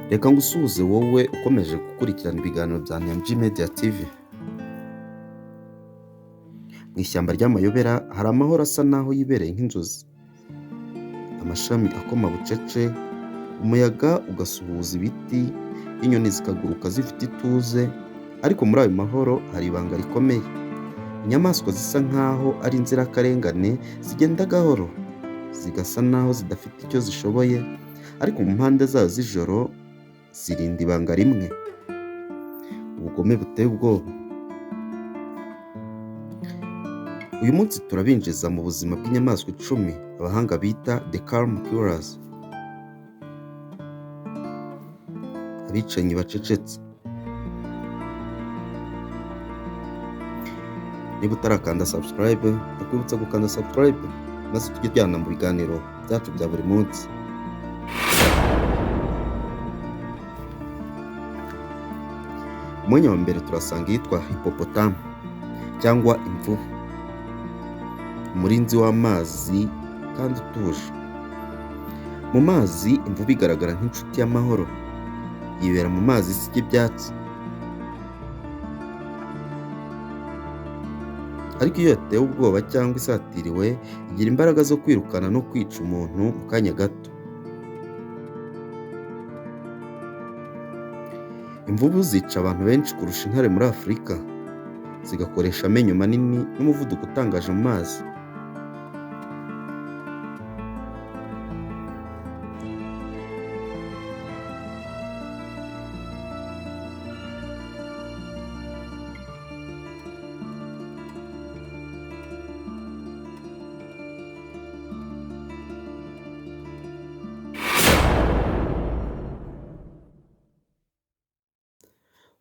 Reka ngusuhuze wowe ukomeje gukurikirana ibiganiro bya Nyamji Media TV. Mu ishyamba ry'amayobera hari amahoro asa naho yibereye nk'inzozi. Amashami akoma bucece, umuyaga ugasuhuza ibiti, inyoni zikaguruka zifite ituze, ariko muri ayo mahoro hari ibanga rikomeye. Inyamaswa zisa nkaho ari inzirakarengane zigenda gahoro, zigasa naho zidafite icyo zishoboye, ariko mu mpande zayo z'ijoro zirinda ibanga rimwe, ubugome buteye ubwoba. Uyu munsi turabinjiza mu buzima bw'inyamaswa 10 abahanga bita The Calm Killers, abicanyi bacecetse. Niba utarakanda subscribe, ndakwibutsa gukanda subscribe maze tujye tujyana mu biganiro byacu bya buri munsi. Umwanya wa mbere turasanga yitwa hippopotamu cyangwa imvubu, umurinzi w'amazi kandi utuje. Mu mazi imvubu igaragara nk'inshuti y'amahoro, yibera mu mazi isya ibyatsi, ariko iyo yatewe ubwoba cyangwa isatiriwe igira imbaraga zo kwirukana no kwica umuntu mu kanya gato. Imvubu zica abantu benshi kurusha intare muri Afurika, zigakoresha amenyo manini n'umuvuduko utangaje mu mazi.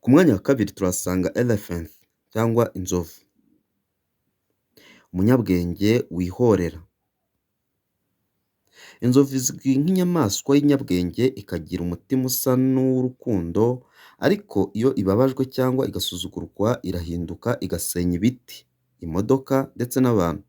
Ku mwanya wa kabiri turasanga elephant cyangwa inzovu, umunyabwenge wihorera. Inzovu izwi nk'inyamaswa y'inyabwenge, ikagira umutima usa n'uw'urukundo, ariko iyo ibabajwe cyangwa igasuzugurwa irahinduka igasenya ibiti, imodoka ndetse n'abantu.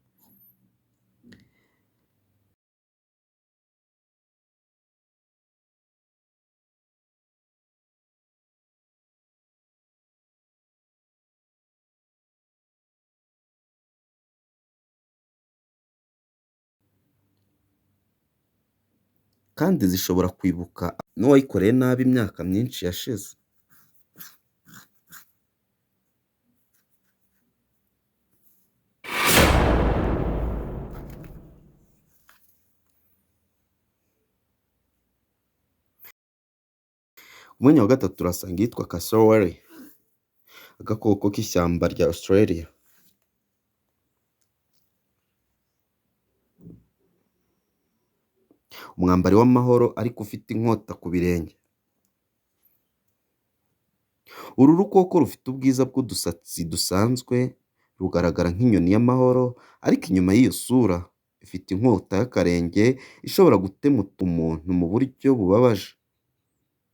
Kandi zishobora kwibuka n'uwayikoreye nabi imyaka myinshi yashize. Umwanya wa gatatu turasanga yitwa cassowary, agakoko k'ishyamba rya Australia. Umwambari w'amahoro ariko ufite inkota ku birenge. Uru rukoko rufite ubwiza bw'udusatsi dusanzwe, rugaragara nk'inyoni y'amahoro, ariko inyuma y'iyo sura ifite inkota y'akarenge ishobora gutema umuntu mu buryo bubabaje.